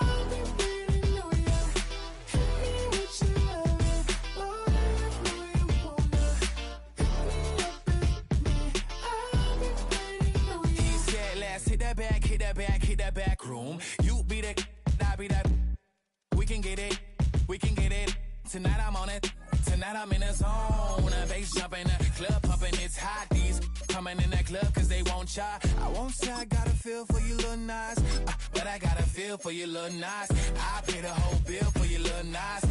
I've been waiting on ya. Hit me with your loving. Oh, I know you wanna. Hit me up and hit me. I've been waiting on ya. He said, let's hit that back, hit that back, hit that back room. You be the, I be that. We can get it, we can get it. Tonight I'm on it, tonight I'm in the zone. A bass jumping, the club pumping, it's hot. These coming in that club cause they want ya. I won't say I got a feel for you little nice, but I got a feel for you little nice. I pay the whole bill for you little nice.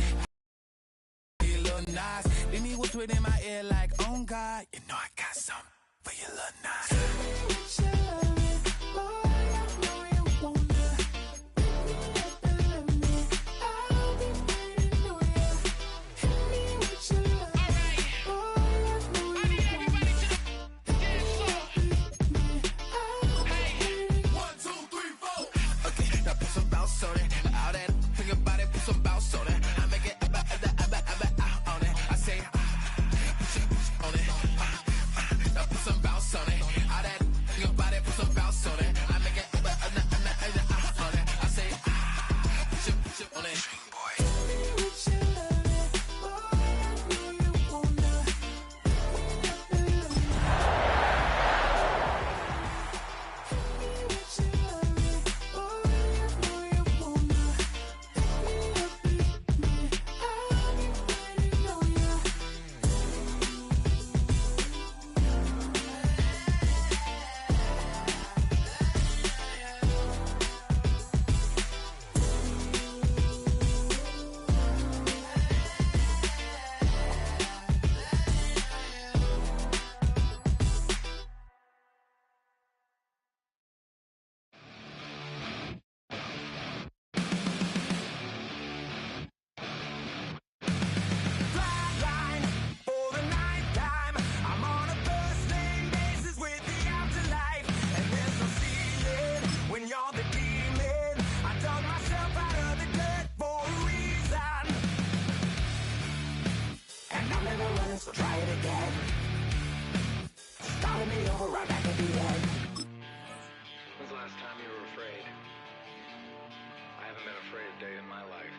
You little nice. Then he whispered in my ear like, oh God, you know I got something for you little nice. Hit me with your loving. Oh, I know you wanna. Hit me up and let me. afraid. I haven't been afraid a day in my life.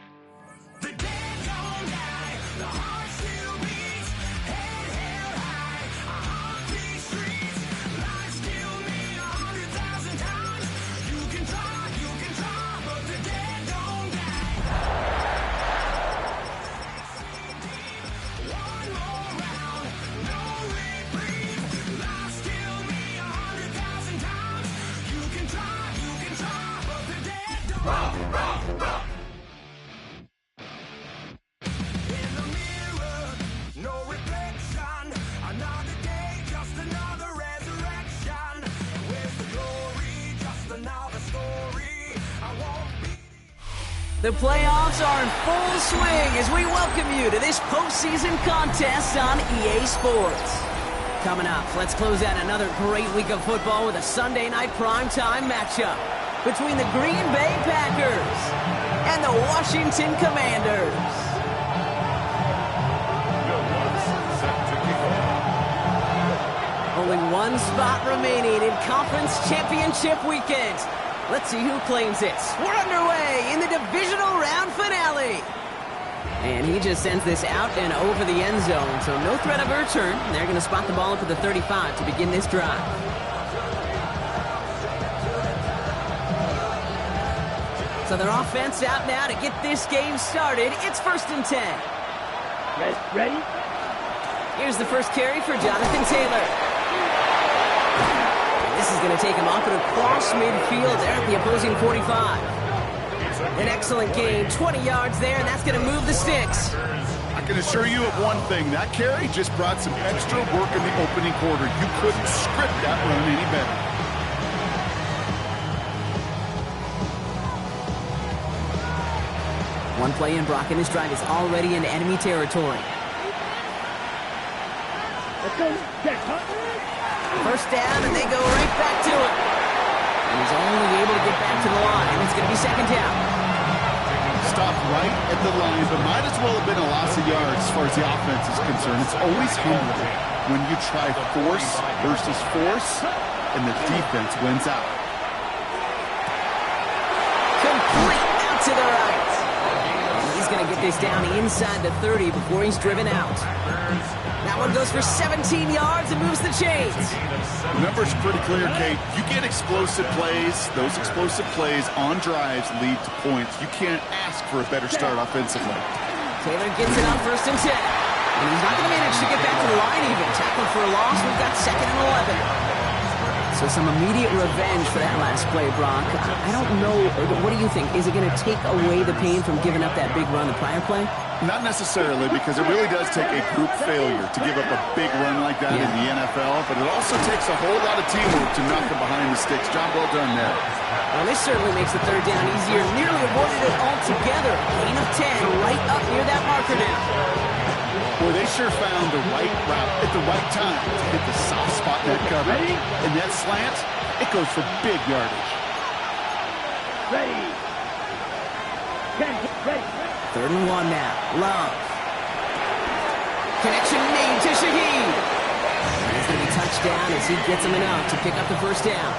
The dead don't die, the heart still beats, head held high, I haunt these streets, lies kill me 100,000 times. You can try, but the dead don't die. One more round, no reprieve, lies kill me 100,000 times. You can try, but the dead don't die. In the mirror, no reflection. Another day, just another resurrection. Where's the glory? Just another story. I won't be. The playoffs are in full swing as we welcome you to this postseason contest on EA Sports. Coming up, let's close out another great week of football with a Sunday night primetime matchup between the Green Bay Packers and the Washington Commanders. Only one spot remaining in Conference Championship Weekend. Let's see who claims it. We're underway in the divisional round finale. And he just sends this out and over the end zone, so no threat of a return. They're going to spot the ball up at the 35 to begin this drive. So their offense out now to get this game started. It's 1st and 10. Ready? Here's the first carry for Jonathan Taylor. And this is going to take him off and across midfield there at the opposing 45. An excellent gain, 20 yards there, and that's going to move the sticks. I can assure you of one thing. That carry just brought some extra work in the opening quarter. You couldn't script that run any better. One play in, Brock, and his drive is already in enemy territory. Let's go. First down, and they go right back to it. And he's only able to get back to the line. It's going to be 2nd down. Stopped right at the line, but might as well have been a loss of yards as far as the offense is concerned. It's always humbling when you try force versus force, and the defense wins out. Complete out to the right. And he's going to get this down inside the 30 before he's driven out. That one goes for 17 yards and moves the chains. The number's pretty clear, Kate. You get explosive plays. Those explosive plays on drives lead to points. You can't ask for a better start offensively. Taylor gets it on 1st and 10. And he's not going to manage to get back to the line even. Tackled for a loss. We've got 2nd and 11. So some immediate revenge for that last play, Brock. I don't know. What do you think? Is it going to take away the pain from giving up that big run the prior play? Not necessarily, because it really does take a group failure to give up a big run like that in the NFL, but it also takes a whole lot of teamwork to knock it behind the sticks. Job well done there. Well, this certainly makes the 3rd down easier. Nearly avoided it altogether. Gain of 10 right up near that marker now. Boy, they sure found the right route at the right time to hit the soft spot in that cover. And that slant, it goes for big yardage. Ready. 3rd and 1 now. Love. Connection made to Shaheed. He's going to be touchdown as he gets him enough to pick up the 1st down.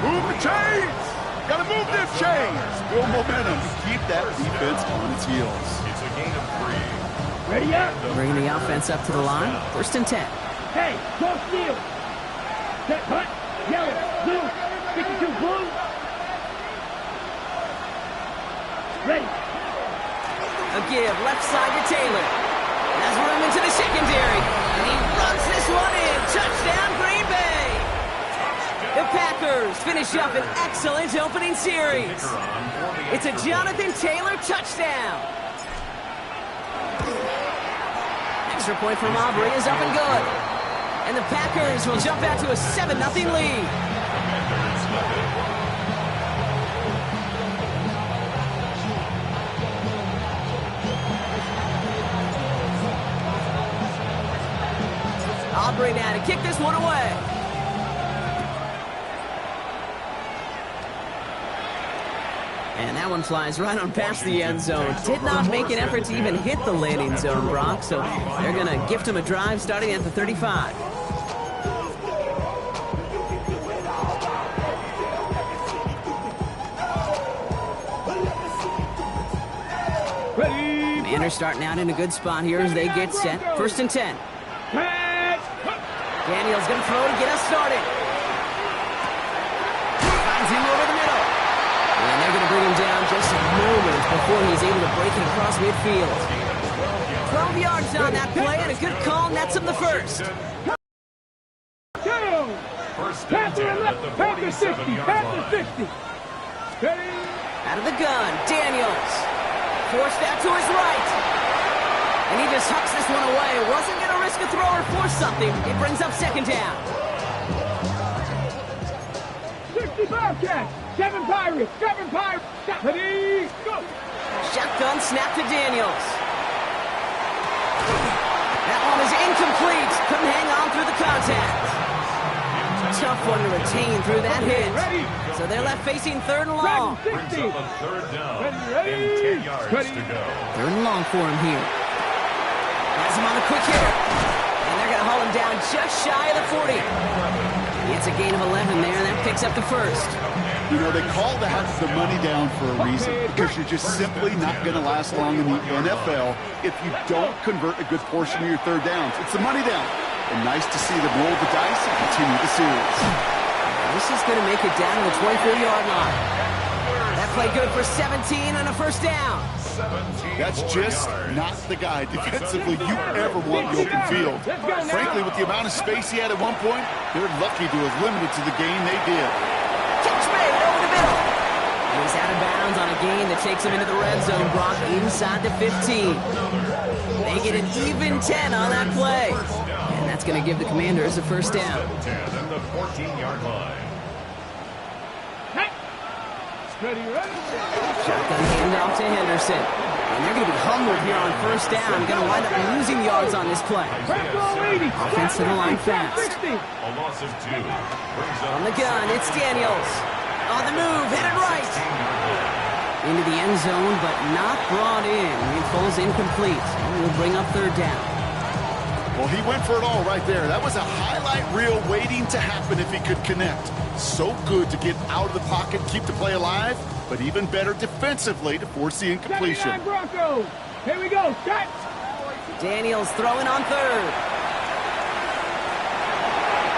Move the chains! Gotta move them chains! Build momentum to keep that defense on its heels. It's a gain of 3. Ready up. Bringing the offense up to the line. 1st and 10. Hey, cross field. Set hut. Yellow. Blue. 52 blue. Ready. A give left side to Taylor. Has room into the secondary. And he runs this one in. Touchdown, Green Bay. The Packers finish up an excellent opening series. It's a Jonathan Taylor touchdown. Extra point from Aubrey is up and good. And the Packers will jump out to a 7-0 lead. Aubrey now to kick this one away. And that one flies right on past the end zone. Did not make an effort to even hit the landing zone, Brock. So they're going to gift him a drive starting at the 35. Commanders starting out in a good spot here as they get set. 1st and 10. Daniels going to throw to get us started. Finds him over the middle. And they're going to bring him down just a moment before he's able to break it across midfield. 12 yards on that play, and a good call nets him the first. Panther 60, Panther 60. Out of the gun, Daniels. Forced out to his right. And he just hucks this one away. Wasn't going to risk a throw or force something. It brings up 2nd down. 65 catch. 7 Pirates. Ready, go. Shotgun snap to Daniels. That one is incomplete. Couldn't hang on through the contact. Tough one to retain through that hit. So they're left facing 3rd and long. Brings up a 3rd down and 10 yards to go. 3rd and long for him here. Has him on the quick hitter. And they're going to haul him down just shy of the 40. It's a gain of 11 there, and that picks up the first. You know, they call that the money down for a reason, because you're just simply not going to last long in the NFL if you don't convert a good portion of your 3rd downs. It's the money down. And nice to see them roll the dice and continue the series. This is going to make it down to the 24-yard line. That play good for 17 on a 1st down. That's just not the guy defensively you ever want in the open field. Frankly, with the amount of space he had at one point, they're lucky to have limited to the game they did. Catch made over the middle. And he's out of bounds on a gain that takes him into the red zone, Brock, inside the 15. They get an even 10 on that play. And that's going to give the Commanders a 1st down. 10 at the 14-yard line. Shotgun handoff to Henderson. And they're going to be humbled here on 1st down. Going to wind up losing yards on this play. Offense to the line fast. A loss of 2. On the gun, it's Daniels. On the move, headed right. Into the end zone, but not brought in. It falls incomplete. And will bring up 3rd down. Well, he went for it all right there. That was a highlight reel waiting to happen if he could connect. So good to get out of the pocket, keep the play alive, but even better defensively to force the incompletion. Broncos. Here we go. Set. Daniels throwing on 3rd.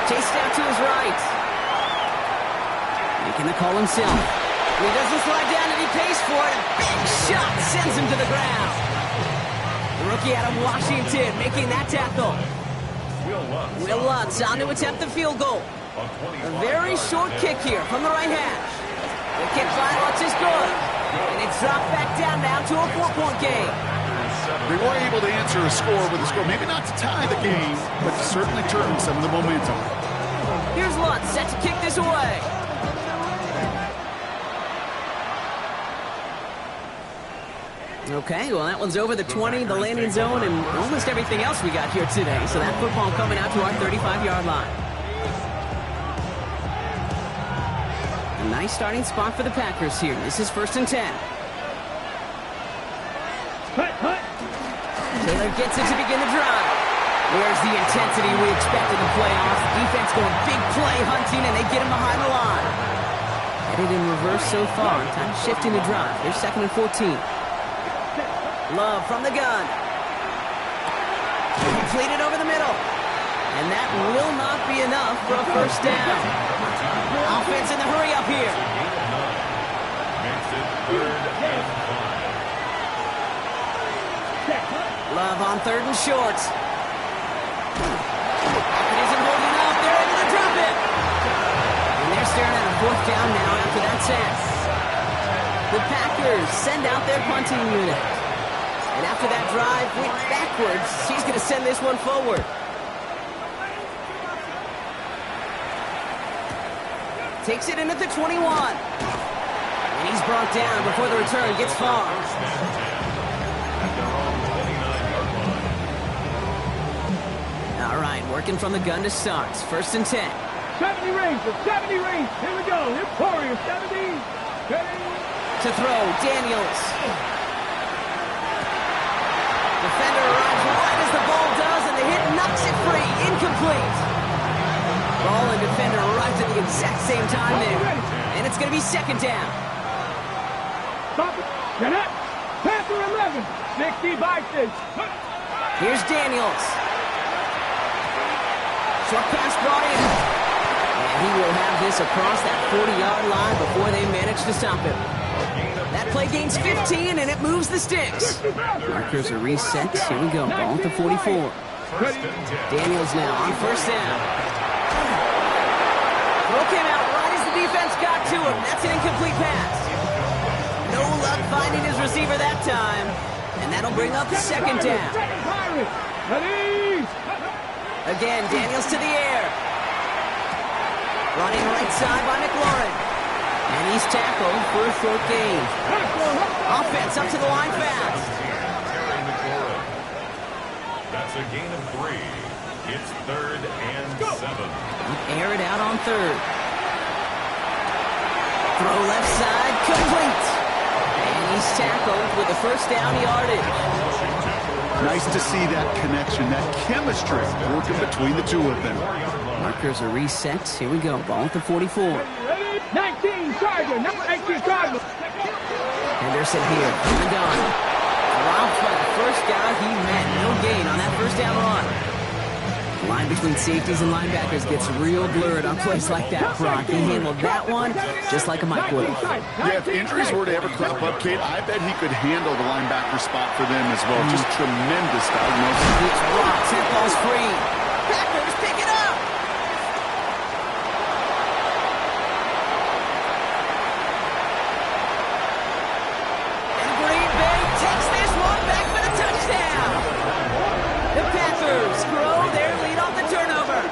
Chased out to his right. Making the call himself. And he doesn't slide down and he pays for it. A big shot sends him to the ground. The rookie out of Washington making that tackle. Will Lutz on to attempt the field goal. A very short kick here from the right hash. The kick by Lutz is good. And it's dropped back down now to a 4-point game. They were able to answer a score with a score. Maybe not to tie the game, but to certainly turn some of the momentum. Here's Lutz set to kick this away. Okay, well, that one's over the 20, the landing zone, and almost everything else we got here today. So that football coming out to our 35-yard line. A nice starting spot for the Packers here. This is 1st and 10. Taylor gets it to begin the drive. Where's the intensity we expect in the playoffs? Defense going big play hunting, and they get him behind the line. Headed in reverse so far. Time shifting the drive. Here's 2nd and 14. Love from the gun. Completed over the middle. And that will not be enough for a 1st down. Offense in the hurry up here. Love on 3rd and short. It isn't holding up. They're able to drop it. And they're staring at a 4th down now after that sack. The Packers send out their punting unit. And after that drive went backwards, he's going to send this one forward. Takes it in at the 21. And he's brought down before the return gets far. All right, working from the gun to start. 1st and 10. 70 range. Here we go. Emporia, 70. To throw, Daniels. Defender arrives right as the ball does, and the hit knocks it free. Incomplete. Ball and defender arrives at the exact same time there. And it's going to be 2nd down. Stop it. Get up. Panther 11, 60 by 6. Here's Daniels. Short pass brought in. And he will have this across that 40-yard line before they manage to stop him. That play gains 15, and it moves the sticks. Markers are reset. Here we go. Ball at the 44. Daniels now on first down. Throw came out right as the defense got to him. That's an incomplete pass. No luck finding his receiver that time. And that'll bring up second down. Again, Daniels to the air. Running right side by McLaurin. And he's tackled for a short gain. Offense up to the line fast. That's a gain of 3. It's 3rd and 7. Air it out on 3rd. Throw left side, complete. And he's tackled with a first down yardage. Nice to see that connection, that chemistry working between the two of them. Markers are reset. Here we go. Ball at the 44. 19 Charger, number 18 Charger. Henderson here from the gun. Dropped by the first guy he met. No gain on that first down run. The line between safeties and linebackers gets real blurred on plays like that, Brock. He handled that one just like a Mike would. Yeah, if injuries were to ever crop up, Kate, I bet he could handle the linebacker spot for them as well. Just tremendous diagnosis. It's blocked. That ball's free. Packers pick it up. And Green Bay takes this one back for the touchdown. The Packers grow their lead off the turnover.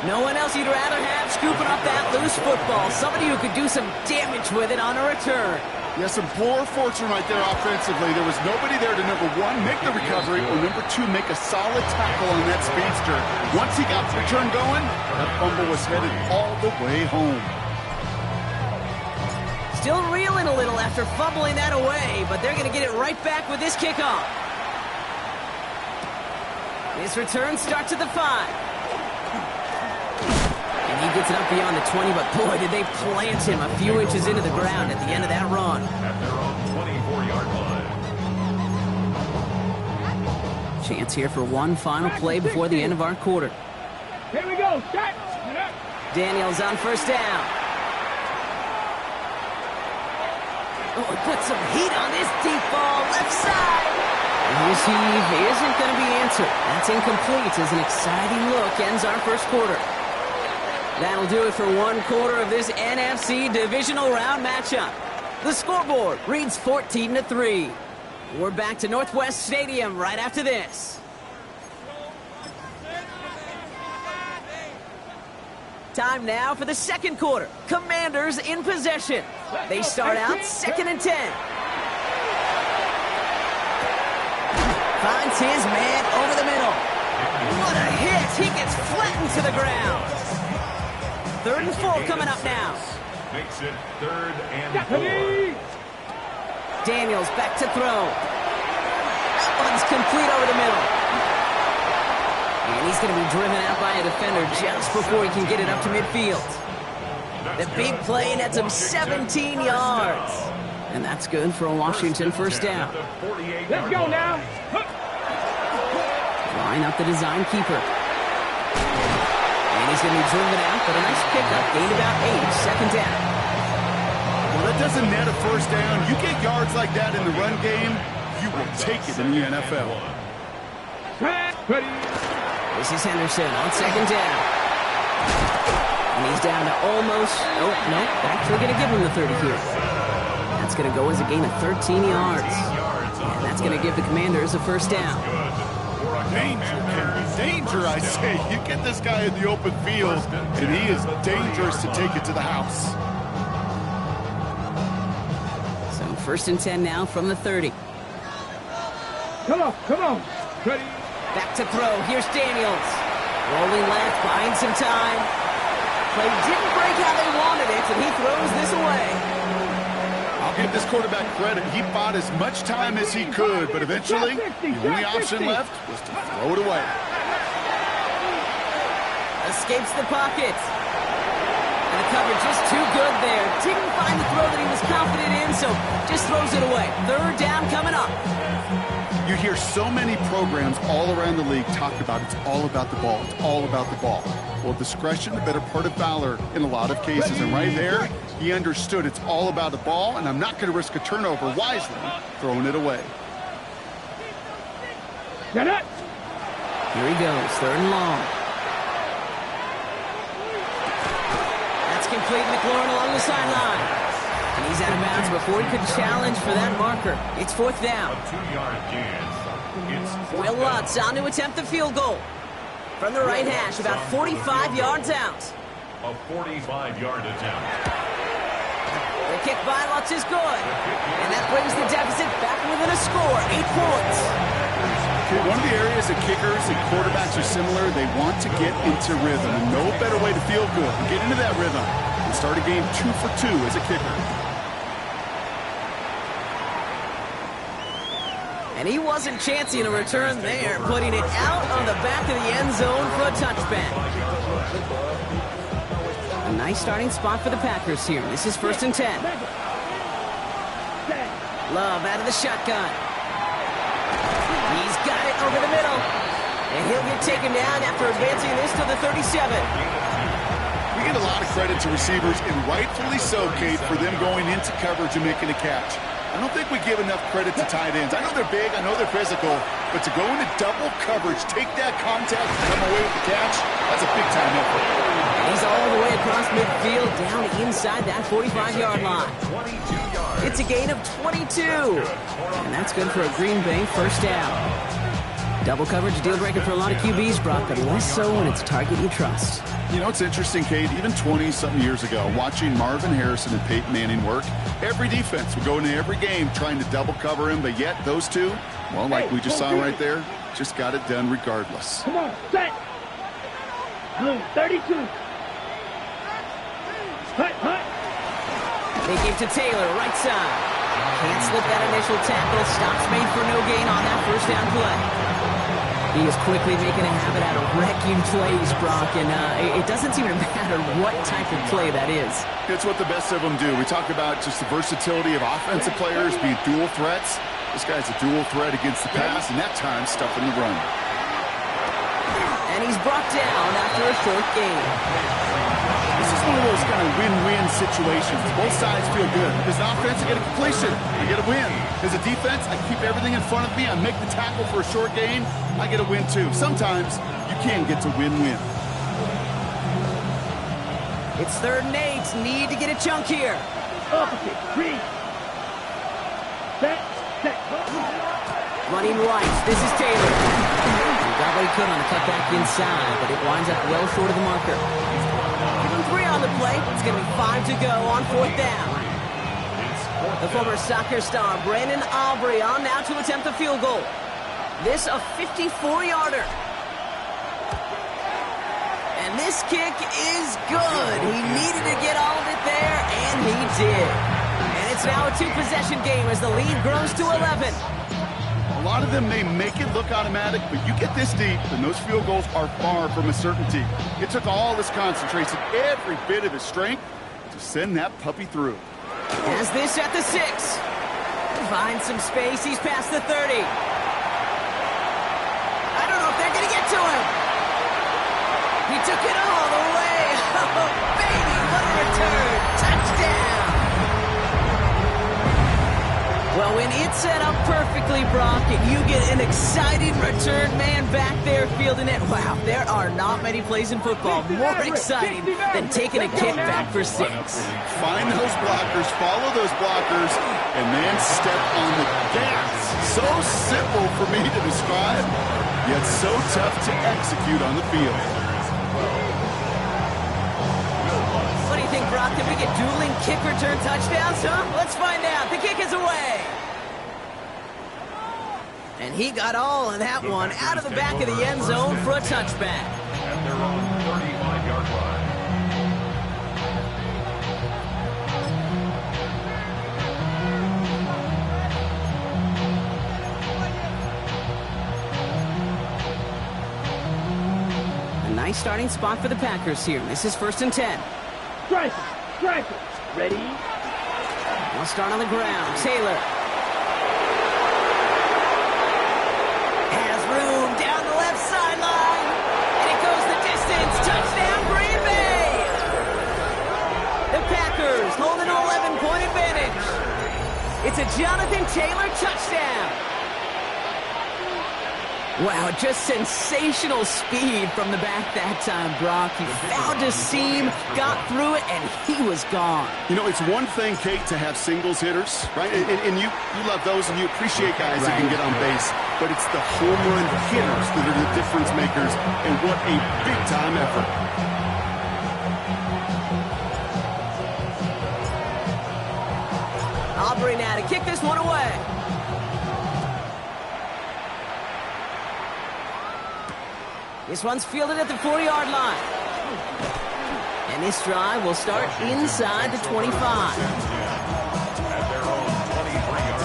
No one else you'd rather have scooping up that loose football. Somebody who could do some damage with it on a return. Yeah, some poor fortune right there offensively. There was nobody there to, number one, make the recovery, or number two, make a solid tackle on that speedster. Once he got the return going, that fumble was headed all the way home. Still reeling a little after fumbling that away, but they're going to get it right back with this kickoff. This return starts at the 5. And he gets it up beyond the 20, but boy, did they plant him a few inches into the ground at the end of that run. At their own 24-yard line. Chance here for one final play before the end of our quarter. Here we go, start. Daniels on first down. Oh, put some heat on this deep ball, left side. Receive isn't going to be answered. That's incomplete as an exciting look ends our first quarter. That'll do it for one quarter of this NFC divisional round matchup. The scoreboard reads 14-3. We're back to Northwest Stadium right after this. Time now for the second quarter. Commanders in possession. They start out 2nd and 10. Finds his man over the middle. What a hit. He gets flattened to the ground. 3rd and 4 coming up now. Makes it 3rd and 4. Daniels back to throw. That one's complete over the middle. And he's going to be driven out by a defender just before he can get it up to midfield. The big play nets him 17 yards. And that's good for a Washington first down. Let's go now. Line up the design keeper. And he's going to be driven out, but a nice pickup. Gained about 8. Second down. Well, that doesn't net a first down. You get yards like that in the run game, you will take it in the NFL. This is Henderson on second down. And he's down to almost, oh, no, actually going to give him the 30 here. That's going to go as a gain of 13 yards. And that's going to give the Commanders a first down. Danger, I say. You get this guy in the open field, and he is dangerous to take it to the house. So 1st and 10 now from the 30. Come on. Ready. Back to throw. Here's Daniels. Rolling left, buying some time. Play didn't break how they wanted it, and he throws this away. I'll give this quarterback credit. He bought as much time as he could, but eventually, the only option left was to throw it away. Escapes the pocket. And the coverage just too good there. Didn't find the throw that he was confident in, so so just throws it away. Third down coming up. You hear so many programs all around the league talk about it's all about the ball. It's all about the ball. Well, discretion, the better part of valor in a lot of cases. And right there, he understood it's all about the ball, and I'm not going to risk a turnover wisely, throwing it away. Get it. Here he goes, third and long. That's complete. McLaurin along the sideline. And he's out of bounds before he could challenge for that marker. It's fourth down. A 2-yard chance. It's Will Lutz on to attempt the field goal. From the right hash, about 45 yards out. a 45-yard attempt. The kick by Lutz is good. And that brings the deficit back within a score, 8 points. Okay, one of the areas that kickers and quarterbacks are similar, they want to get into rhythm. And no better way to feel good and get into that rhythm and start a game 2 for 2 as a kicker. And he wasn't chancing a return there, putting it out on the back of the end zone for a touchback. A nice starting spot for the Packers here. This is 1st and 10. Love out of the shotgun. He's got it over the middle. And he'll get taken down after advancing this to the 37. We get a lot of credit to receivers, and rightfully so, Kate, for them going into coverage and making a catch. I don't think we give enough credit to tight ends. I know they're big, I know they're physical, but to go into double coverage, take that contact, and come away with the catch, that's a big-time effort. He's all the way across midfield, down inside that 45-yard line. It's a gain of 22. And that's good for a Green Bay first down. Double coverage, a deal breaker for a lot of QBs, Brock, but less so when it's a target you trust. You know, it's interesting, Kate, even 20-something years ago, watching Marvin Harrison and Peyton Manning work, every defense would go into every game trying to double cover him, but yet those two, well, like we just saw right there, just got it done regardless. Come on, set. Blue, 32. Hut, hut. They give to Taylor, right side. Can't slip that initial tackle. Stops made for no gain on that first down play. He is quickly making a habit out of wrecking plays, Brock, and it doesn't seem to matter what type of play that is. It's what the best of them do. We talk about just the versatility of offensive players being dual threats. This guy's a dual threat against the pass, and that time stuffing the run. And he's brought down after a short gain. This is one of those kind of win-win situations. Both sides feel good. As an offense, I get a completion. I get a win. As a defense, I keep everything in front of me. I make the tackle for a short gain. I get a win, too. Sometimes you can get to win-win. It's 3rd and 8. Need to get a chunk here. Opposite, 3. Set, set. Running right. This is Taylor. He got what he could on the cutback inside, but it winds up well short of the marker. Give him 3 on the play. It's going to be 5 to go on 4th down. The former soccer star Brandon Aubrey on now to attempt the field goal. This a 54-yarder. And this kick is good. He needed to get all of it there, and he did. And it's now a 2-possession game as the lead grows to 11. A lot of them may make it look automatic, but you get this deep, and those field goals are far from a certainty. It took all his concentration, every bit of his strength, to send that puppy through. Has this at the 6. Finds some space. He's past the 30. I don't know if they're going to get to him. He took it all the way. Oh, baby, what a return. Touchdown. Well, when it's set up perfectly, Brock, and you get an exciting return man back there fielding it, wow, there are not many plays in football more exciting than taking a kick back for 6. Find those blockers, follow those blockers, and then step on the gas. So simple for me to describe, yet so tough to execute on the field. What do you think, Brock? Can we get dueling kick return touchdowns, huh? Let's find out. The kick is away. And he got all of that one out of the back of the end zone for a touchback. At their own 35-yard line. A nice starting spot for the Packers here. This is 1st and 10. Strikers, strikers. Ready? They'll start on the ground. Taylor has room down the left sideline. And it goes the distance. Touchdown, Green Bay. The Packers hold an 11-point advantage. It's a Jonathan Taylor touchdown. Wow, just sensational speed from the back that time, Brock. He found a seam, got through it, and he was gone. You know, it's one thing, Kate, to have singles hitters, right? And you love those, and you appreciate guys that can get on base. But it's the home run hitters that are the difference makers, and what a big-time effort. Aubrey now to kick this one away. This one's fielded at the 40-yard line. And this drive will start inside the 25. At their own 23-yard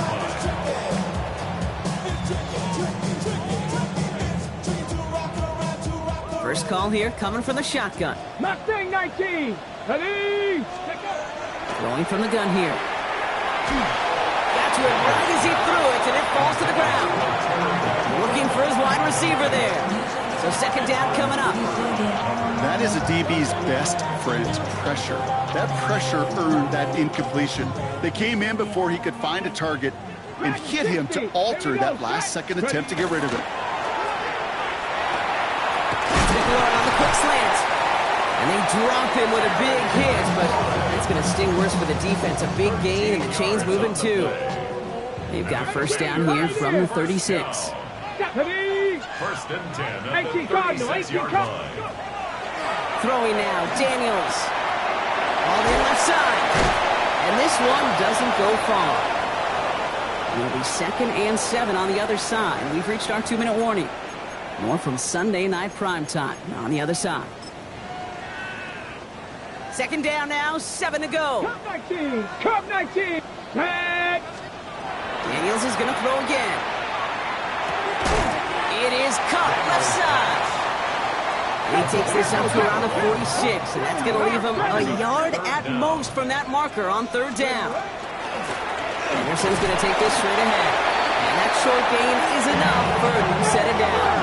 line. First call here coming from the shotgun. Mustang 19. Ready? Throwing from the gun here. Got to it right as he threw it, and it falls to the ground. Looking for his wide receiver there. So second down coming up. That is a DB's best friend, pressure. That pressure earned that incompletion. They came in before he could find a target and hit him to alter that last-second attempt to get rid of it. On the quick slant. And they drop him with a big hit, but it's going to sting worse for the defense. A big gain, and the chain's moving too. They've got first down here from the 36. First and 10 at the 36-yard line. Throwing now, Daniels. On the left side. And this one doesn't go far. It'll be 2nd and 7 on the other side. We've reached our 2-minute warning. More from Sunday Night Primetime on the other side. Second down now, 7 to go. Cup 19. Cup 19. Tag. Daniels is going to throw again. It is Cup, left side. He takes this up to around the 46, and that's going to leave him a yard at most from that marker on third down. Anderson's going to take this straight ahead. And that short gain is enough. Burton set it down.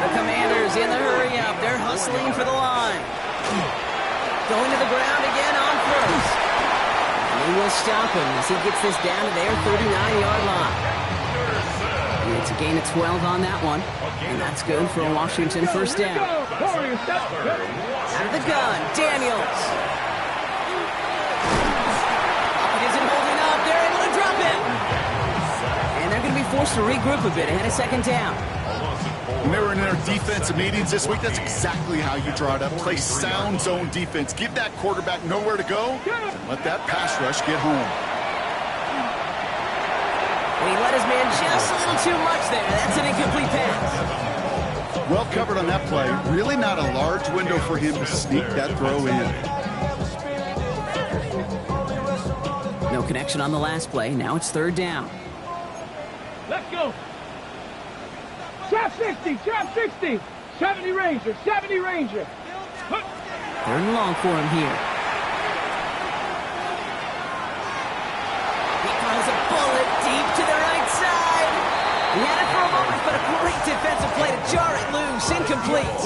The Commanders in the hurry-up. They're hustling for the line. Going to the ground again on first. And he will stop him as he gets this down to their 39-yard line. It's a gain of 12 on that one. And that's good for a Washington first down. Out of the gun, Daniels. Pocket isn't holding up. They're able to drop him. And they're going to be forced to regroup a bit ahead of second down. When they were in their defensive meetings this week, that's exactly how you draw it up. Play sound zone defense. Give that quarterback nowhere to go, and let that pass rush get home. And he let his man just a little too much there. That's an incomplete pass. Well covered on that play. Really not a large window for him to sneak that throw in. No connection on the last play. Now it's third down. Let's go. Trap 60, trap 60. 70 Ranger, 70 Ranger. Third and long for him here. He throws a bullet deep to the right side. He had it for a moment, but a great defensive play to jar it loose. Incomplete.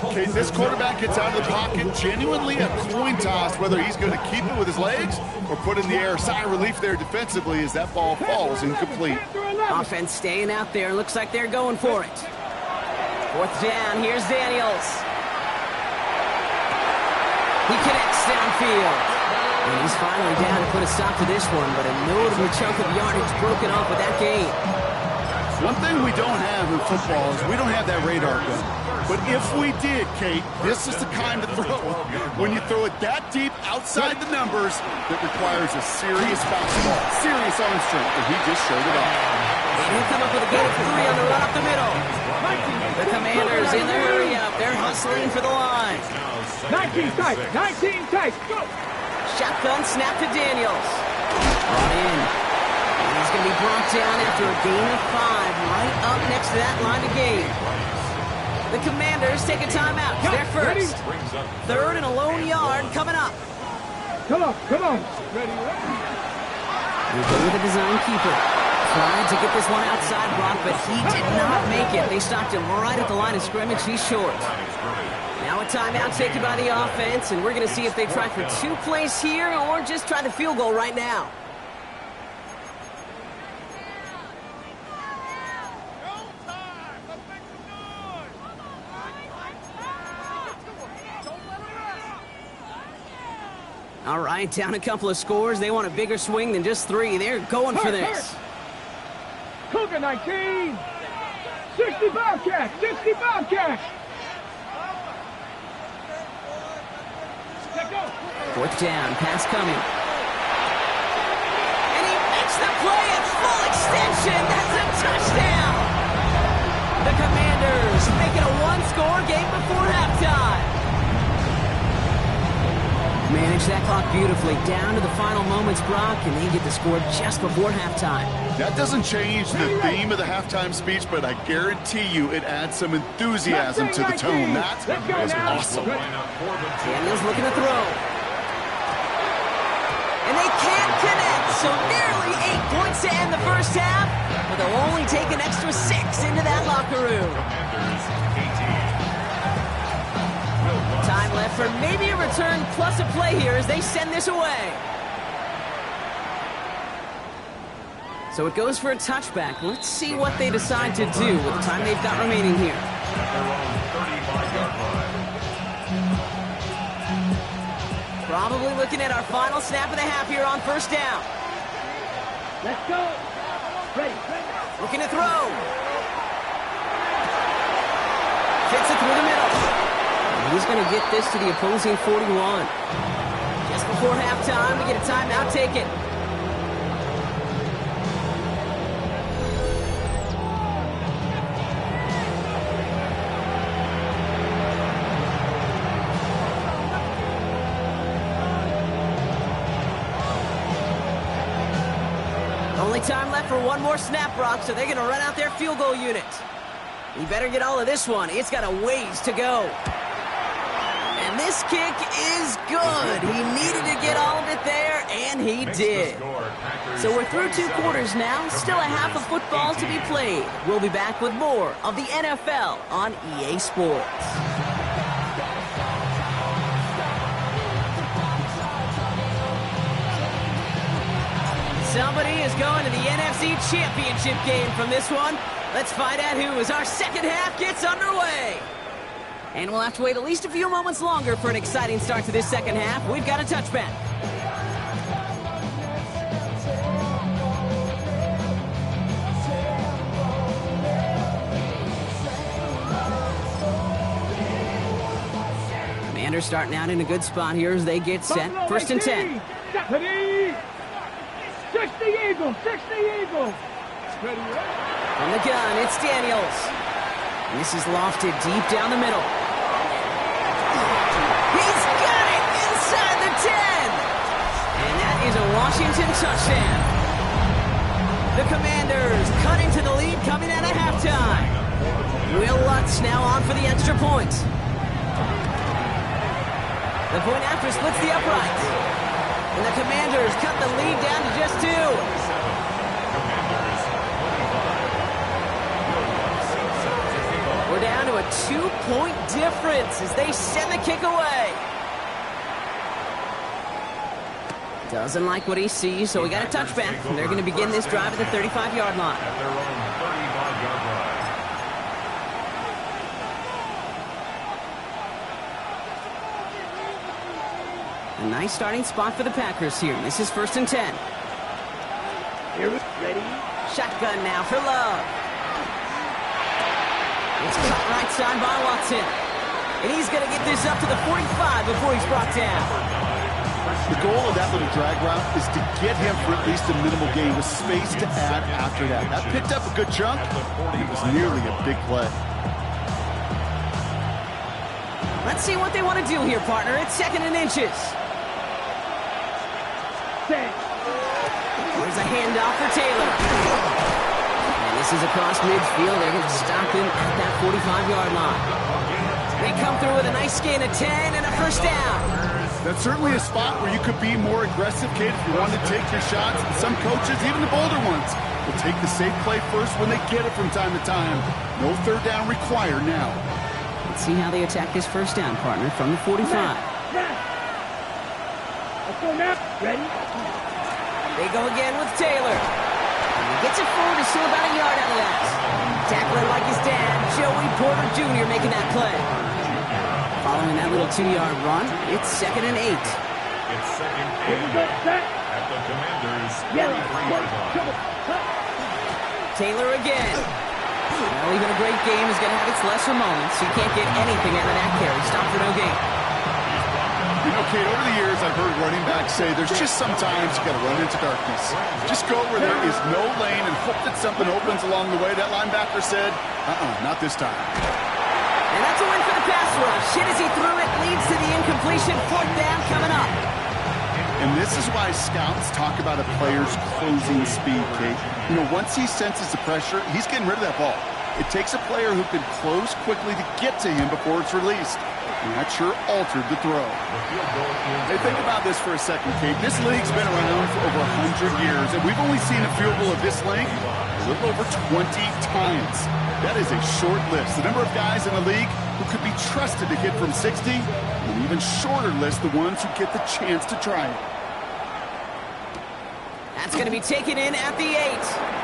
Okay, this quarterback gets out of the pocket. Genuinely a coin toss whether he's going to keep it with his legs or put in the air. Sigh of relief there defensively as that ball falls incomplete. Offense staying out there. Looks like they're going for it. Fourth down. Here's Daniels. He connects downfield. And he's finally down to put a stop to this one, but a notable chunk of yardage broken off with that gain. One thing we don't have in football is we don't have that radar gun. But if we did, Kate, this is the kind of throw when you throw it that deep outside the numbers that requires a serious fastball, serious arm strength, and he just showed it off. And he'll come up with a gain of 3 on the run up the middle. The Commanders in the hurry-up. They're hustling for the line. 19 tight, 19 tight. Go. Shotgun snap to Daniels. Brought in. And he's going to be brought down after a gain of 5 right up next to that line of game. The Commanders take a timeout. They're first. Third and a lone yard coming up. Come on. Ready? We go with the design keeper. Tried to get this one outside, Brock, but he did not make it. They stopped him right at the line of scrimmage. He's short. Now a timeout taken by the offense, and we're going to see if they try for 2 plays here or just try the field goal right now. All right, down a couple of scores. They want a bigger swing than just 3. They're going for this. Cougar 19. 60 Bobcats. 60 Bobcats. Fourth down, pass coming. And he makes the play at full extension. That's a touchdown. The Commanders make it a 1-score game before halftime. Manage that clock beautifully down to the final moments, Brock, and they get the score just before halftime. That doesn't change the theme of the halftime speech, but I guarantee you it adds some enthusiasm to the tone. That was awesome. Daniels looking to throw. And they can't connect, so nearly 8 points to end the first half, but they'll only take an extra 6 into that locker room. Time left for maybe a return plus a play here as they send this away. So it goes for a touchback. Let's see what they decide to do with the time they've got remaining here. Probably looking at our final snap of the half here on first down. Let's go. Ready. Looking to throw. Fits it through the middle. He's going to get this to the opposing 41. Just before halftime, we get a timeout taken. Only time left for one more snap, Brock, so they're going to run out their field goal unit. You better get all of this one. It's got a ways to go. And this kick is good. He needed to get all of it there, and he did. So we're through 2 quarters now. Still a half of football to be played. We'll be back with more of the NFL on EA Sports. Somebody is going to the NFC Championship game from this one. Let's find out who as our second half gets underway. And we'll have to wait at least a few moments longer for an exciting start to this second half. We've got a touchback. Commanders starting out in a good spot here as they get set. First and 10. 60 Eagles. 60 Eagles. From the gun, it's Daniels. And this is lofted deep down the middle. He's got it inside the 10. And that is a Washington touchdown. The Commanders cut into the lead coming out of halftime. Will Lutz now on for the extra point. The point after splits the uprights. And the Commanders cut the lead down to just 2. We're down to a 2-point difference as they send the kick away. Doesn't like what he sees, so we got a touchback. And they're going to begin this drive at the 35-yard line. At their own 35-yard line. A nice starting spot for the Packers here. This is first and 10. Here we ready. Shotgun now for Love. It's cut right side by Watson. And he's going to get this up to the 45 before he's brought down. The goal of that little drag route is to get him for at least a minimal gain with space to add after that. That picked up a good chunk, and it was nearly a big play. Let's see what they want to do here, partner. It's second and inches. There's a handoff for Taylor. And this is across midfield. They're going to stop him at that 45-yard line. They come through with a nice gain of 10 and a first down. That's certainly a spot where you could be more aggressive, kid, if you want to take your shots. Some coaches, even the bolder ones, will take the safe play first when they get it from time to time. No third down required now. Let's see how they attack this first down, partner, from the 45. Let's go now. Ready? They go again with Taylor. And he gets it forward to still about a yard out of that. Tackling like his dad, Joey Porter Jr. making that play. Following that little 2-yard run, it's 2nd and 8. It's 2nd and 8 at the Commanders' 33-yard line. Taylor again. Well, even a great game is going to have its lesser moments. You can't get anything out of that carry. Stop for no gain. You know, Kate, over the years, I've heard running backs say there's just sometimes you got to run into darkness. Just go where there is no lane and hope that something opens along the way. That linebacker said, not this time. And that's a win for the pass rush. Hit as he threw it, leads to the incompletion. 4th down coming up. And this is why scouts talk about a player's closing speed, Kate. You know, once he senses the pressure, he's getting rid of that ball. It takes a player who can close quickly to get to him before it's released. And that sure altered the throw. Hey, think about this for a second, Kate. This league's been around for over 100 years, and we've only seen a field goal of this length a little over 20 times. That is a short list. The number of guys in the league who could be trusted to hit from 60, and an even shorter list the ones who get the chance to try it. That's going to be taken in at the 8.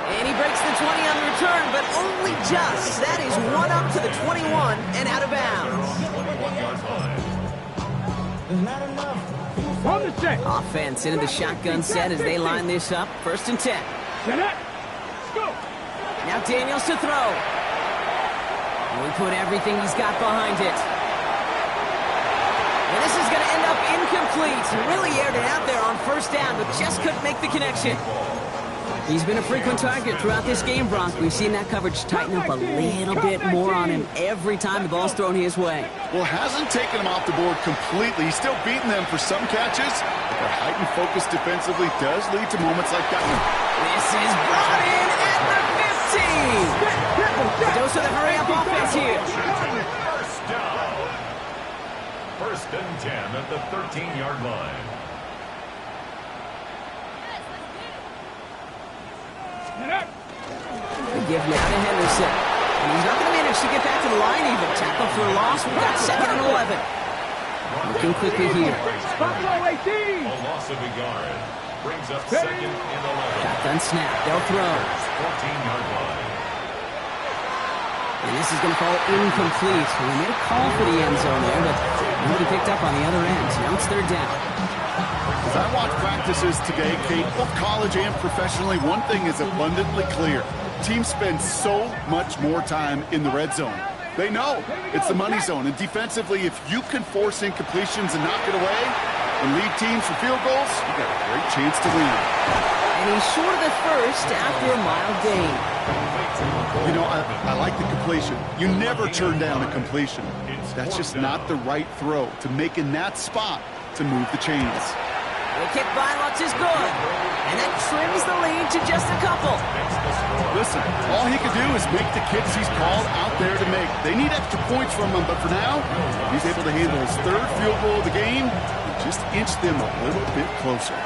And he breaks the 20 on the return, but only just. That is one up to the 21 and out of bounds. On the set. Offense into the shotgun set as they line this up. 1st and 10. Set up. Go. Now Daniels to throw. We put everything he's got behind it. And this is going to end up incomplete. He really aired it out there on 1st down, but just couldn't make the connection. He's been a frequent target throughout this game, Bronk. We've seen that coverage tighten up a little bit more on him every time the ball's thrown his way. Well, hasn't taken him off the board completely. He's still beating them for some catches, but their heightened focus defensively does lead to moments like that one. This is brought in at the 15. A dose of the hurry-up offense here. First down. 1st and 10 at the 13-yard line. They give now to Henderson. And he's not going to manage to get back to the line even. Tackle for a loss. We've got 2nd and 11. Looking quickly here. Fatboy 18. A loss of a yard brings up 2nd and 11. Shotgun snap. They'll throw. 14-yard line. And this is going to fall incomplete. We made a call for the end zone there, but nobody picked up on the other end. Now it's 3rd down. As I watch practices today, Kate, both college and professionally, one thing is abundantly clear. Teams spend so much more time in the red zone. They know it's the money zone. And defensively, if you can force incompletions and knock it away and lead teams for field goals, you got a great chance to win. And he's short of the first after a mild gain. You know, I like the completion. You never turn down a completion. That's just not the right throw to make in that spot to move the chains. The kick by Lutz is good. And that trims the lead to just a couple. Listen, all he could do is make the kicks he's called out there to make. They need extra points from him, but for now, he's able to handle his 3rd field goal of the game and just inch them a little bit closer.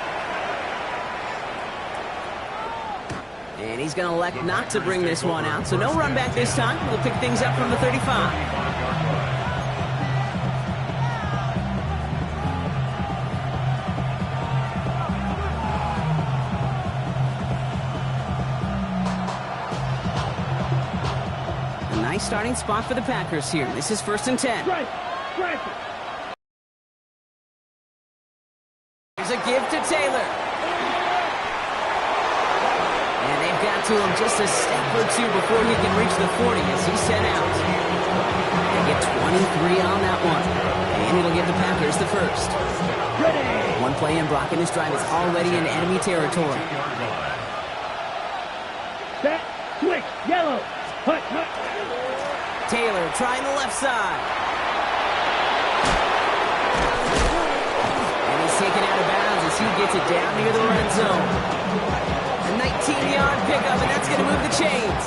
And he's going to elect not to bring this one out. So no run back this time. We'll pick things up from the 35. Nice starting spot for the Packers here. This is 1st and 10. Right. Here's a give to Taylor. And they've got to him just a step or two before he can reach the 40 as he's sent out. They get 23 on that one. And it'll give the Packers the first. Ready. One play in, Brock, and this drive is already in enemy territory. Set. Switch. Yellow. Hut. Taylor trying the left side. And he's taken out of bounds as he gets it down near the red zone. A 19-yard pickup, and that's going to move the chains.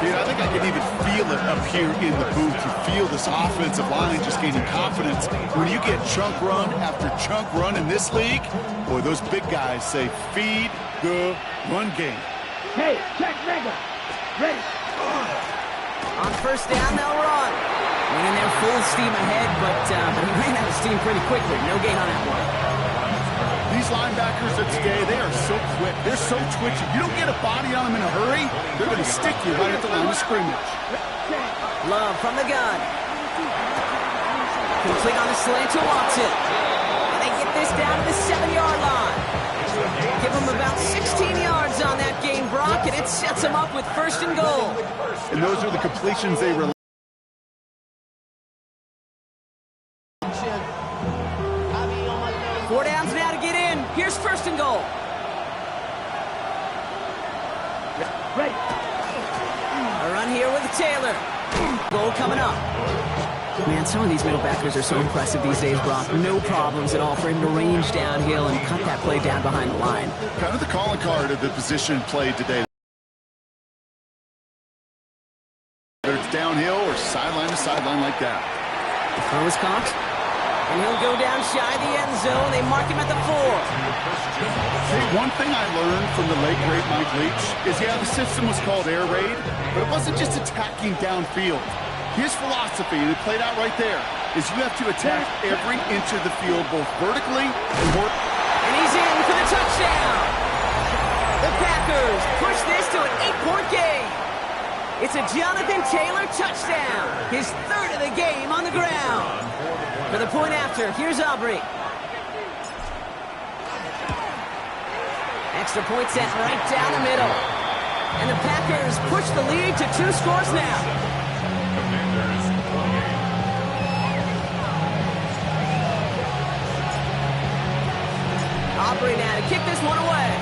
Kid, I think I can even feel it up here in the booth. You feel this offensive line just gaining confidence. When you get chunk run after chunk run in this league, boy, those big guys say, feed the run game. Hey, check mega. Ready. On first down, they'll run. Went in there full steam ahead, but he ran out of steam pretty quickly. No gain on that one. These linebackers of today, they are so quick. They're so twitchy. You don't get a body on them in a hurry, they're going to stick you right at the line of scrimmage. Love from the gun. Complete on the slant to Watson. And they get this down to the 7-yard line. Give them about 16 yards on that game, Brock, and it sets them up with first and goal. And those are the completions they rely. 4 downs now to get in. Here's first and goal. Ready. A run here with Taylor. Goal coming up. Man, some of these middle backers are so impressive these days, Brock. No problems at all for him to range downhill and cut that play down behind the line. Kind of the calling card of the position played today. Whether it's downhill or sideline to sideline like that. The throw is caught. And he'll go down shy of the end zone. They mark him at the 4. Hey, one thing I learned from the late, great Mike Leach is, yeah, the system was called air raid, but it wasn't just attacking downfield. His philosophy, and it played out right there, is you have to attack every inch of the field, both vertically and horizontally. And he's in for the touchdown. The Packers push this to an 8-point game. It's a Jonathan Taylor touchdown. His 3rd of the game on the ground. For the point after, here's Aubrey. Extra point set right down the middle. And the Packers push the lead to 2 scores now. Aubrey now to kick this one away.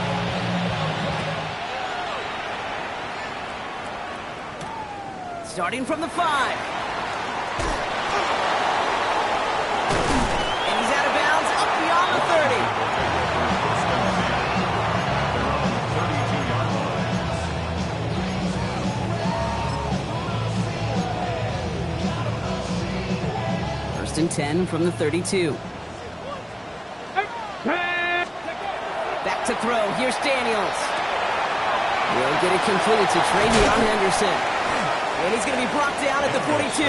Starting from the 5. And he's out of bounds up beyond the 30. First and 10 from the 32. Back to throw. Here's Daniels. He'll get it completed to Travion Henderson. And he's going to be brought down at the 42.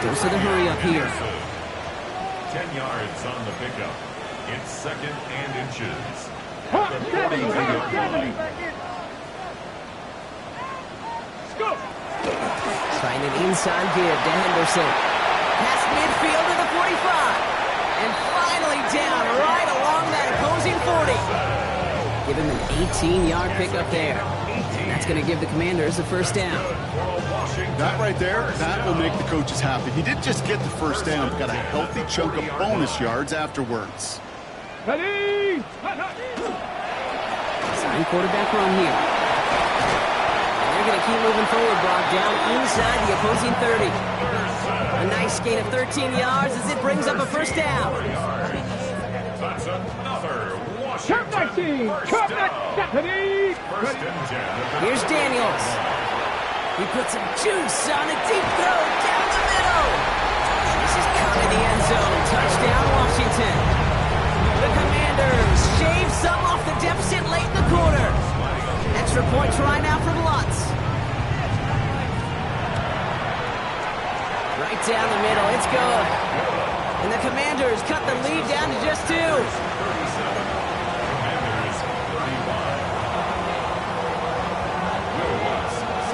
Dose of the hurry up here. 10 yards on the pickup. It's 2nd and inches. Hot 70. Go. Trying an inside give to Henderson. Past midfield to the 45. And finally down right along that opposing 40. Give him an 18-yard pickup there. And that's going to give the Commanders a first down. That right there, that will make the coaches happy. He didn't just get the first down, but got a healthy chunk of bonus yards afterwards. Ready. Sign quarterback run here. And they're going to keep moving forward, Brock, down inside the opposing 30. A nice gain of 13 yards as it brings up a first down. That's another Turn 19. Turn 19. Here's Daniels. He puts some juice on a deep throw down the middle. This is coming in the end zone. Touchdown, Washington. The Commanders shave some off the deficit late in the quarter. Extra point try now from Lutz. Right down the middle. It's good. And the Commanders cut the lead down to just 2.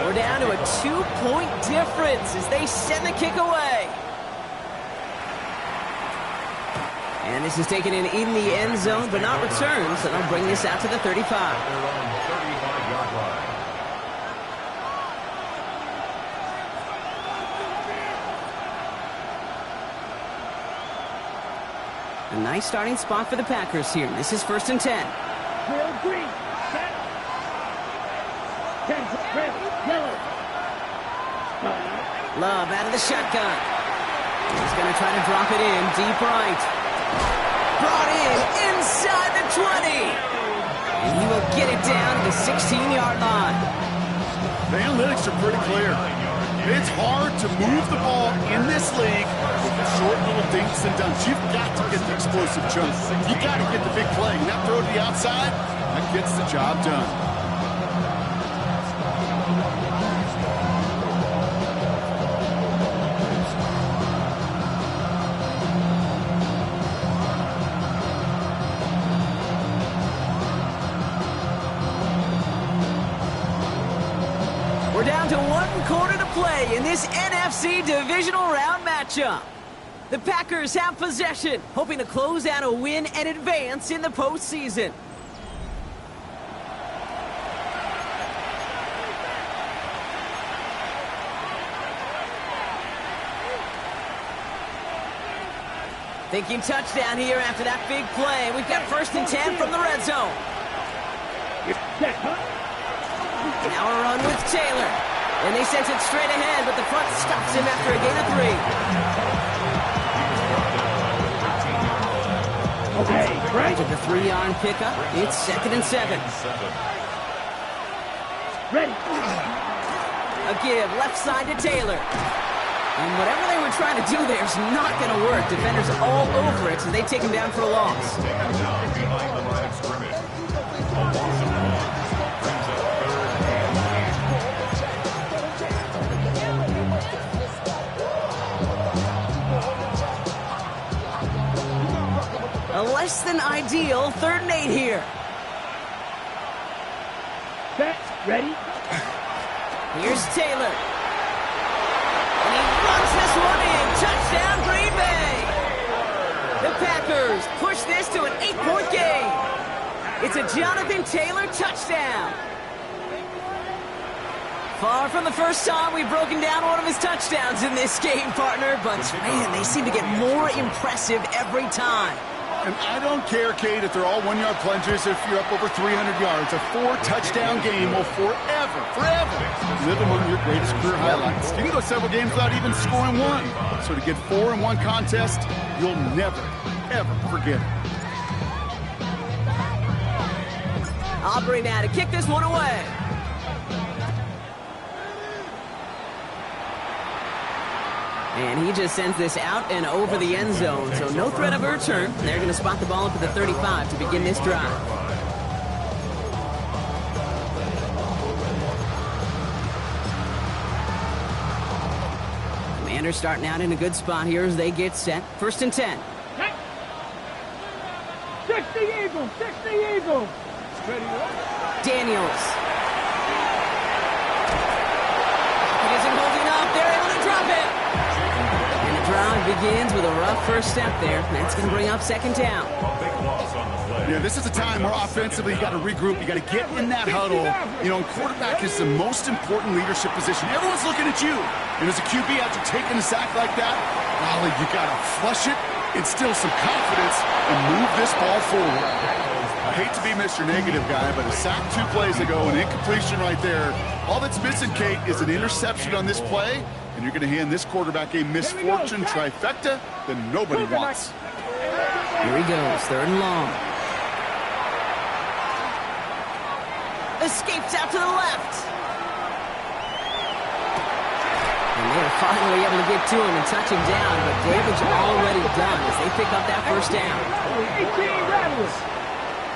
We're down to a 2-point difference as they send the kick away. And this is taken in the end zone, but not returned, so they'll bring this out to the 35. A nice starting spot for the Packers here. This is 1st and 10. Will Green. Set. 10. Red. Yellow. Love out of the shotgun. He's going to try to drop it in deep right. Brought in inside the 20. And he will get it down to the 16-yard line. The analytics are pretty clear. It's hard to move the ball in this league with the short little dinks and dunks. You've got to get the explosive chunks. You've got to get the big play. And that throw to the outside, that gets the job done. We're down to 1 quarter to play in this NFC divisional round matchup. The Packers have possession, hoping to close out a win and advance in the postseason. Thinking touchdown here after that big play. We've got 1st and 10 from the red zone. Now a run with Taylor. And they sent it straight ahead, but the front stops him after a gain of 3. Okay, right. After the 3-yard pickup, it's 2nd and 7. Ready. A give left side to Taylor. And whatever they were trying to do there is not going to work. Defenders all over it, so they take him down for a loss. Behind the line of scrimmage. A loss of 1. Brings up 3rd and 10. A less than ideal 3rd and 8 here. Set. Ready. Here's Taylor. And he runs this one in. Touchdown, Green Bay. The Packers push this to an 8-point game. It's a Jonathan Taylor touchdown. Far from the first time we've broken down one of his touchdowns in this game, partner. But, man, they seem to get more impressive every time. And I don't care, Kate, if they're all 1-yard plunges, if you're up over 300 yards. A 4-touchdown game will forever live among your greatest career highlights. You can go several games without even scoring one. So to get 4 in one contest, you'll never, ever forget it. Aubrey now to kick this one away. And he just sends this out and over the end zone, so no threat of a return. They're going to spot the ball up at the 35 to begin this drive. Commanders starting out in a good spot here as they get set. 1st and 10. 60 Eagles. 60 Eagles. Ready. Daniels. He isn't holding up. They're able to drop it. And the drive begins with a rough first step there. That's going to bring up 2nd down. Big loss on the play. Yeah, this is a time where offensively you got to regroup. You got to get in that huddle. You know, and quarterback is the most important leadership position. Everyone's looking at you. And as a QB, after taking a sack like that, golly, you got to flush it, instill some confidence, and move this ball forward. I hate to be Mr. Negative guy, but a sack 2 plays ago, an incompletion right there. All that's missing, Kate, is an interception on this play, and you're going to hand this quarterback a misfortune trifecta that nobody wants. Here he goes, 3rd and long. Escapes out to the left. And they're finally able to get to him and touch him down, but damage already done as they pick up that 1st down. 18 Rattlers.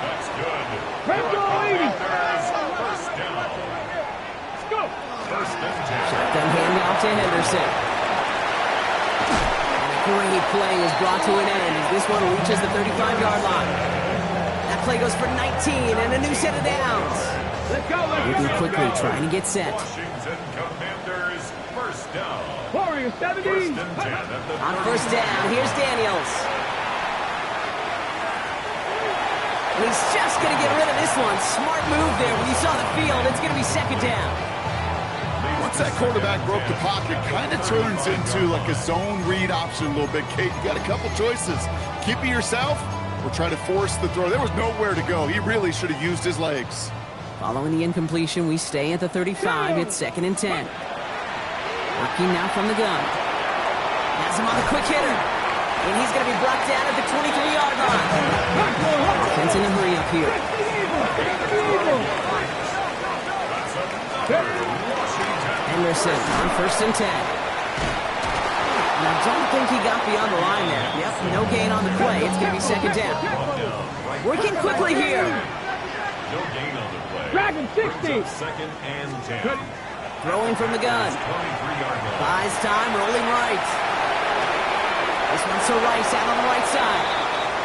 That's good. Red goal 80. First down. Let's go. 1st and 10. Shotgun handoff to Henderson. And a great play is brought to an end as this one reaches the 35-yard line. That play goes for 19 and a new set of downs. Let's go. Moving quickly, trying to get set. Washington Commanders, 1st down. Warriors 70. 1st and 10 at the On 1st down, here's Daniels. And he's just going to get rid of this one. Smart move there. When you saw the field, it's going to be 2nd down. Once that quarterback broke the pocket, kind of turns into like a zone read option a little bit. Kate, you got a couple choices. Keep it yourself or try to force the throw. There was nowhere to go. He really should have used his legs. Following the incompletion, we stay at the 35. It's 2nd and 10. Working now from the gun. Has him on the quick hitter. And he's going to be brought down at the 23-yard line. Offense in a hurry up here. Harrison on 1st and 10. And I don't think he got beyond the line there. Yep, no gain on the play. It's going to be 2nd down. Working quickly here. No gain on the play. Dragon 60. 2nd and 10. Throwing from the gun. 23-yard line. Buys time, rolling right. This one's to Rice out on the right side.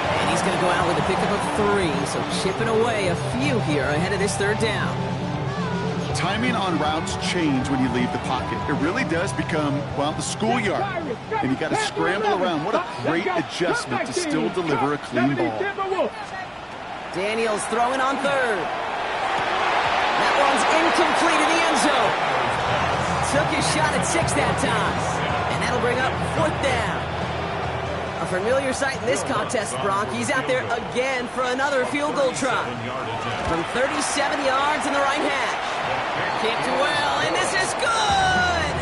And he's going to go out with a pickup of 3. So chipping away a few here ahead of this 3rd down. Timing on routes change when you leave the pocket. It really does become, well, the schoolyard. And you got to scramble around. What a great adjustment to still deliver a clean ball. Daniels throwing on 3rd. That one's incomplete in the end zone. Took his shot at 6 that time. And that'll bring up 4th down. A familiar sight in this contest, Brock. He's out there again for another field goal try. From 37 yards in the right hash. Kicked well, and this is good!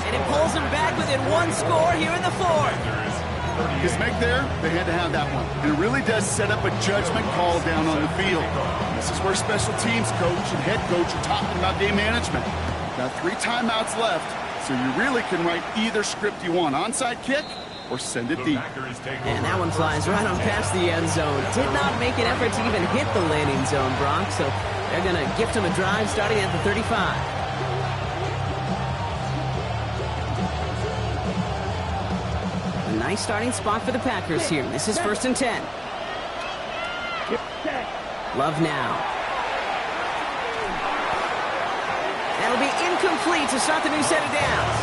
And it pulls him back within 1 score here in the 4th. His make there, they had to have that one. And it really does set up a judgment call down on the field. This is where special teams coach and head coach are talking about game management. Got 3 timeouts left, so you really can write either script you want. Onside kick or send it deep. And that one flies right on past the end zone. Did not make an effort to even hit the landing zone, Brock, so they're going to gift him a drive starting at the 35. A nice starting spot for the Packers here. This is 1st and 10. Love now. That'll be incomplete to start the new set of downs.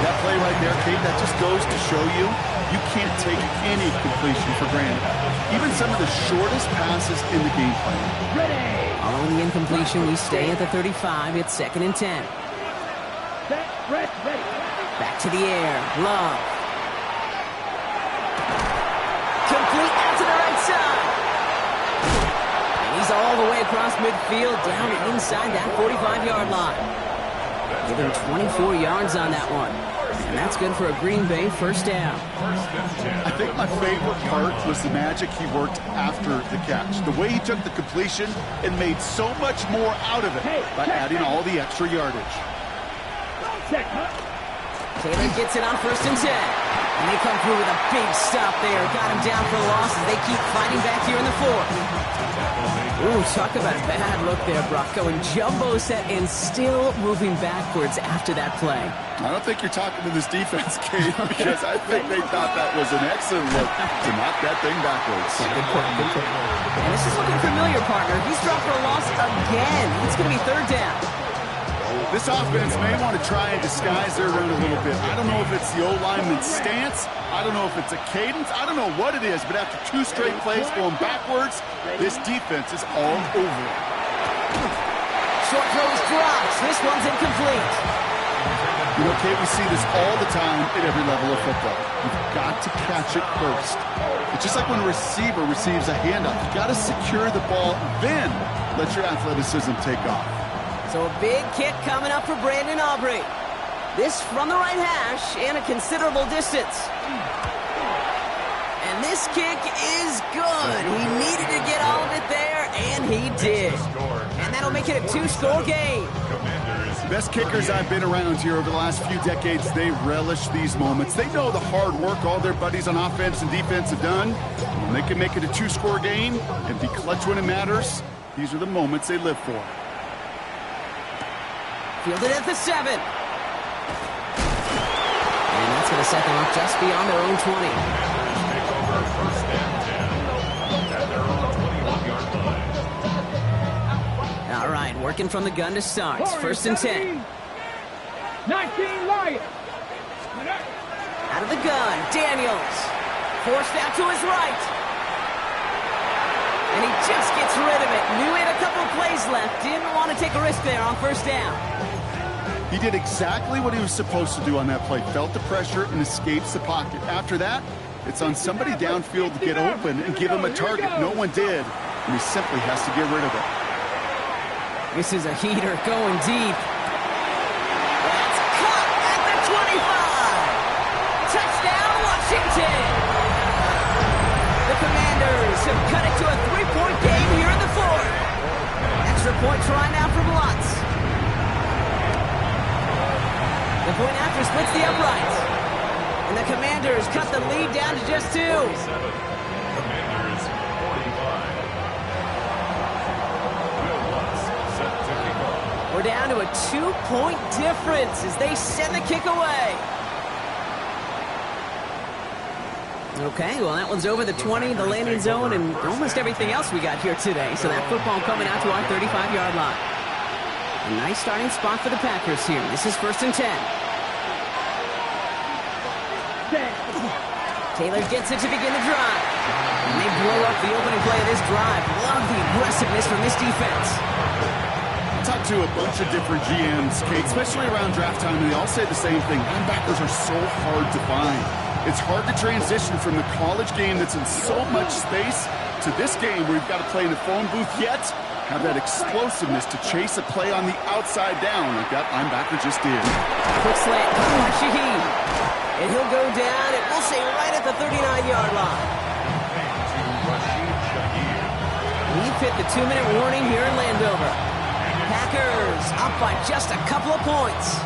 That play right there, Kate, that just goes to show you, you can't take any completion for granted. Even some of the shortest passes in the game plan. Following the incompletion, we stay at the 35. It's 2nd and 10. Back to the air. Love. Complete out to the right side. And he's all the way across midfield, down inside that 45-yard line. Give him 24 yards on that one. And that's good for a Green Bay 1st down. I think my favorite part was the magic he worked after the catch. The way he took the completion and made so much more out of it by adding all the extra yardage. Taylor gets it on 1st and 10. And they come through with a big stop there. Got him down for a loss as they keep fighting back here in the 4th. Ooh, talk about a bad look there, Brock. Going jumbo set and still moving backwards after that play. I don't think you're talking to this defense, Kate, because I think they thought that was an excellent look to knock that thing backwards. Good point, good point. And this is looking familiar, partner. He's dropped for a loss again. It's going to be 3rd down. This offense may want to try and disguise their run a little bit. I don't know if it's the O-lineman's stance. I don't know if it's a cadence. I don't know what it is, but after 2 straight plays going backwards, this defense is all over it. Short throws drops. This one's incomplete. You know, Kate, we see this all the time at every level of football. You've got to catch it first. It's just like when a receiver receives a handoff. You've got to secure the ball, then let your athleticism take off. So a big kick coming up for Brandon Aubrey. This from the right hash and a considerable distance. And this kick is good. He needed to get all of it there, and he did. And that'll make it a 2-score game. The best kickers I've been around here over the last few decades, they relish these moments. They know the hard work all their buddies on offense and defense have done. When they can make it a 2-score game and be clutch when it matters, these are the moments they live for. Fielded at the 7. And that's going to set them up just beyond their own 20. All right, working from the gun to start. 1st and 10. 19 Lions. Out of the gun, Daniels. Forced out to his right. And he just gets rid of it. Knew he had a couple of plays left. Didn't want to take a risk there on 1st down. He did exactly what he was supposed to do on that play. Felt the pressure and escapes the pocket. After that, it's on somebody downfield to get open and give him a target. No one did, and he simply has to get rid of it. This is a heater going deep. That's caught at the 25. Touchdown, Washington. The Commanders have cut it to a 3-point game here in the 4th. Extra point try now from Lutz. The point after splits the uprights. And the Commanders cut the lead down to just 2. 47. Commanders 45. Will Lutz set to kick off. We're down to a 2-point difference as they send the kick away. Okay, well, that one's over the 20, the landing zone, and almost everything else we got here today. So that football coming out to our 35-yard line. A nice starting spot for the Packers here. This is 1st and 10. Taylor gets it to begin the drive. And they blow up the opening play of this drive. Love the aggressiveness from this defense. Talked to a bunch of different GMs, Kate, especially around draft time, and they all say the same thing. Linebackers are so hard to find. It's hard to transition from the college game that's in so much space to this game where you've got to play in a phone booth, yet have that explosiveness to chase a play on the outside down like that linebacker just did. Quick slant by Shaheed. And he'll go down, and we'll say right at the 39-yard line. We've hit the 2-minute warning here in Landover. Packers up by just a couple of points.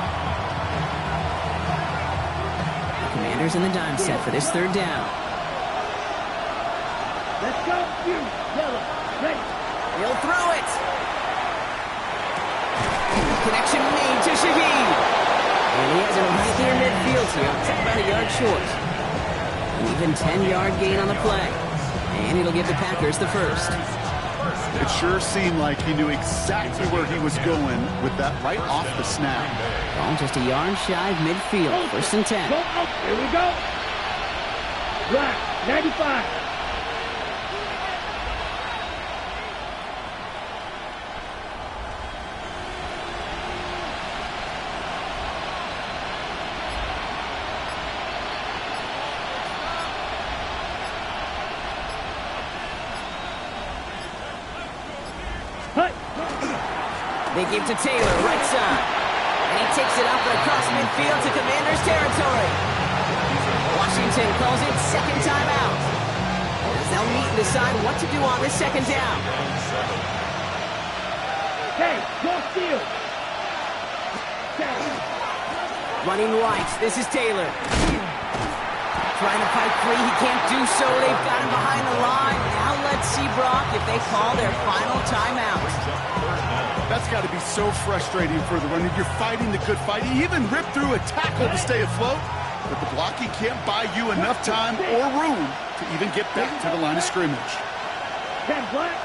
The Commanders in the dime set for this 3rd down. Let's go. You, yellow, ready. He'll throw it. Connection made to Shaheed. And he has it right there in midfield here. It's about a yard short. An even 10-yard gain on the play. And it'll give the Packers the first. It sure seemed like he knew exactly where he was going with that right off the snap. Ball just a yard shy of midfield. 1st and 10. Go up. Here we go. Right. 95. They give to Taylor, right side. And he takes it up and across midfield to Commanders territory. Washington calls it 2nd timeout. As they'll meet and decide what to do on this 2nd down. Hey, go steal. Running right, this is Taylor. Trying to fight free, he can't do so. They've got him behind the line. Now let's see, Brock, if they call their final timeout. That's got to be so frustrating for the runner. You're fighting the good fight. He even ripped through a tackle to stay afloat, but the blocking can't buy you enough time or room to even get back to the line of scrimmage. 10 black.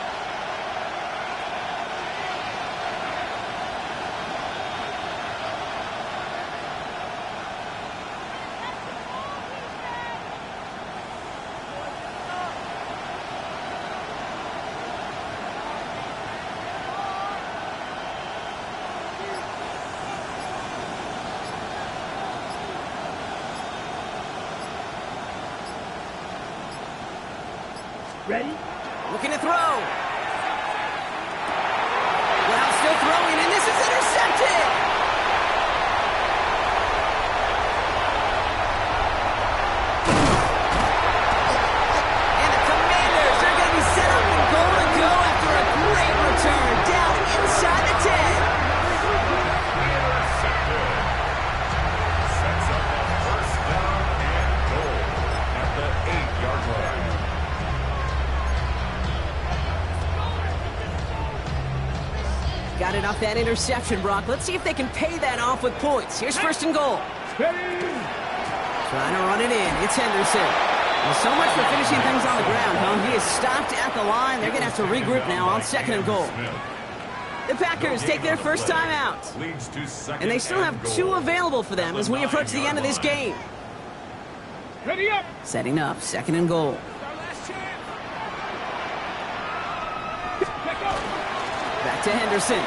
Ready? Looking to throw. Well, still throwing, and this is intercepted. And the Commanders are going to be set up and goal to go after a great return down inside the 10. Intercepted. Sets up a 1st down and goal at the 8-yard line. Got it off that interception, Brock. Let's see if they can pay that off with points. Here's 1st and goal. Trying to run it in. It's Henderson. Well, so much for finishing things on the ground, huh? He is stopped at the line. They're going to have to regroup now on 2nd and goal. The Packers take their first time out. And they still have 2 available for them as we approach the end of this game. Ready up. Setting up 2nd and goal. Back to Henderson.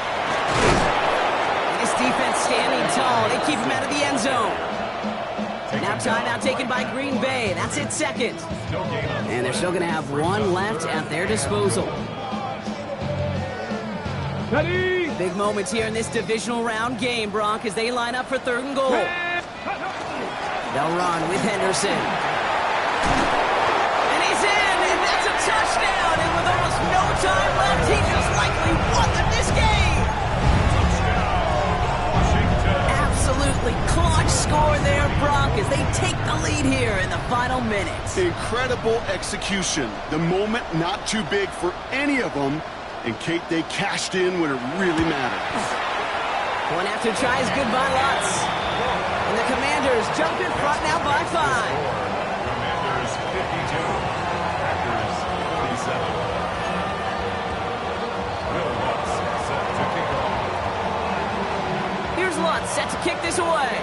And his defense standing tall. They keep him out of the end zone. Now timeout taken by Green Bay. That's it, 2nd. And they're still going to have 1 left at their disposal. Ready. Big moments here in this divisional round game, Brock, as they line up for 3rd and goal. They'll run with Henderson. And he's in, and that's a touchdown. And with almost no time left, he just likely won them this game. Absolutely clutch score there, Brock, as they take the lead here in the final minutes. Incredible execution. The moment not too big for any of them. And Kate, they cashed in when it really mattered. One after tries goodbye lots. And the Commanders jump in front now by 5. Commanders 52, Packers 47. Will Lutz set to kick off. Here's Lutz set to kick this away.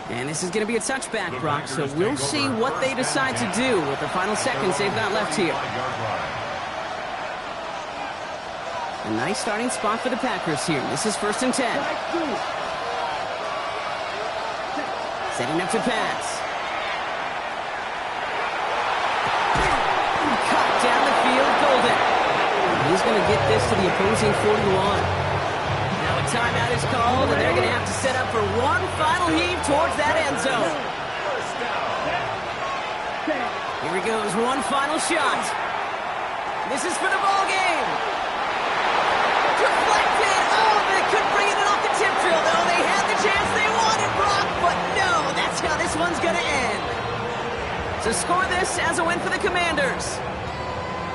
And this is going to be a touchback, Brock, so we'll see what they decide to do with the final seconds they've got left here. A nice starting spot for the Packers here. This is 1st and 10. Setting up to pass. Cut down the field, Golden. He's going to get this to the opposing 41. Now a timeout is called, and they're going to have to set up for one final heave towards that end zone. Here he goes, one final shot. This is for the ball game. Deflected. Oh, they couldn't bring it in off the tip drill, though. They had the chance they wanted, Brock, but no, that's how this one's going to end. So score this as a win for the Commanders.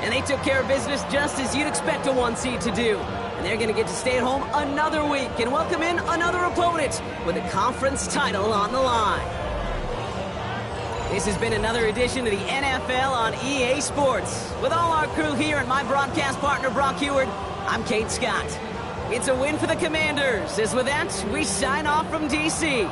And they took care of business just as you'd expect a 1 seed to do. And they're going to get to stay at home another week and welcome in another opponent with a conference title on the line. This has been another edition of the NFL on EA Sports. With all our crew here and my broadcast partner, Brock Heward, I'm Kate Scott. It's a win for the Commanders, as with that, we sign off from D.C.